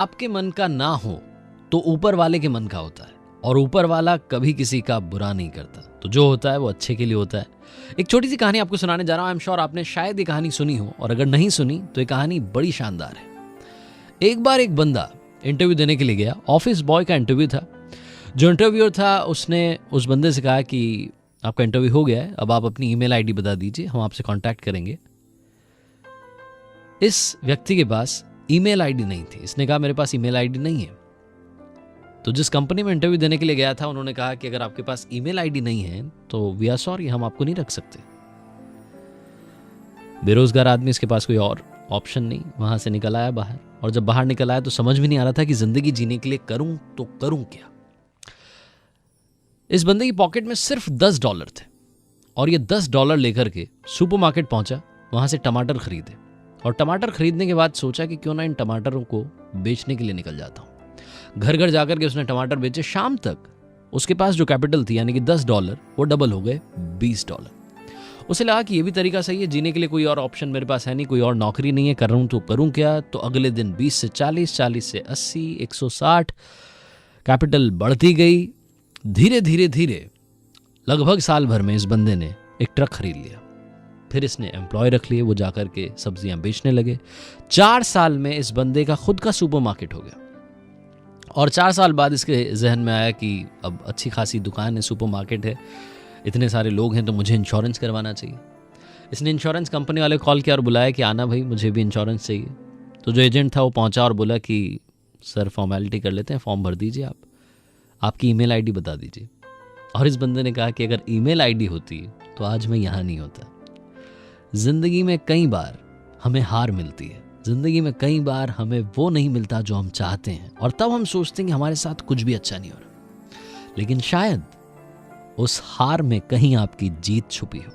आपके मन का ना हो तो ऊपर वाले के मन का होता है, और ऊपर वाला कभी किसी का बुरा नहीं करता, तो जो होता है वो अच्छे के लिए होता है। एक छोटी सी कहानी आपको सुनाने जा रहा हूं। आई एम श्योर आपने शायद ये कहानी सुनी हो, और अगर नहीं सुनी तो ये कहानी बड़ी शानदार है। एक बार एक बंदा इंटरव्यू देने के लिए गया। ऑफिस बॉय का इंटरव्यू था। जो इंटरव्यूअर था उसने उस बंदे से कहा कि आपका इंटरव्यू हो गया है, अब आप अपनी ईमेल आईडी बता दीजिए, हम आपसे कांटेक्ट करेंगे। इस व्यक्ति के पास ईमेल आईडी नहीं थी। इसने कहा मेरे पास ईमेल आईडी नहीं है। तो जिस कंपनी में इंटरव्यू देने के लिए गया था उन्होंने कहा कि अगर आपके पास ईमेल आईडी नहीं है तो वी आर सॉरी, हम आपको नहीं रख सकते। बेरोजगार आदमी, इसके पास कोई और ऑप्शन नहीं, वहां से निकल आया बाहर। और जब बाहर निकल आया तो समझ भी नहीं आ रहा था कि जिंदगी जीने के लिए करूं तो करूं क्या। इस बंदे की पॉकेट में सिर्फ $10 थे, और ये $10 लेकर के सुपरमार्केट पहुंचा, वहां से टमाटर खरीदे, और टमाटर खरीदने के बाद सोचा कि क्यों ना इन टमाटरों को बेचने के लिए निकल जाता हूं। घर घर जाकर के उसने टमाटर बेचे। शाम तक उसके पास जो कैपिटल थी यानी कि $10 वो डबल हो गए $20। उसे लगा कि ये भी तरीका सही है, जीने के लिए कोई और ऑप्शन मेरे पास है नहीं, कोई और नौकरी नहीं है, कर रहा हूं तो करूं क्या। तो अगले दिन 20 से 40, 40 से 80, 160, कैपिटल बढ़ती गई। धीरे धीरे धीरे लगभग साल भर में इस बंदे ने एक ट्रक खरीद लिया। फिर इसने एम्प्लॉय रख लिए, वो जाकर के सब्जियां बेचने लगे। 4 साल में इस बंदे का खुद का सुपरमार्केट हो गया। और 4 साल बाद इसके जहन में आया कि अब अच्छी खासी दुकान है, सुपरमार्केट है, इतने सारे लोग हैं, तो मुझे इंश्योरेंस करवाना चाहिए। इसने इंश्योरेंस कंपनी वाले कॉल किया और बुलाया कि आना भाई, मुझे भी इंश्योरेंस चाहिए। तो जो एजेंट था वो पहुंचा और बोला कि सर फॉर्मेलिटी कर लेते हैं, फॉर्म भर दीजिए, आपकी ईमेल आईडी बता दीजिए। और इस बंदे ने कहा कि अगर ईमेल आईडी होती तो आज मैं यहाँ नहीं होता। जिंदगी में कई बार हमें हार मिलती है, जिंदगी में कई बार हमें वो नहीं मिलता जो हम चाहते हैं, और तब हम सोचते हैं कि हमारे साथ कुछ भी अच्छा नहीं हो रहा। लेकिन शायद उस हार में कहीं आपकी जीत छुपी हो।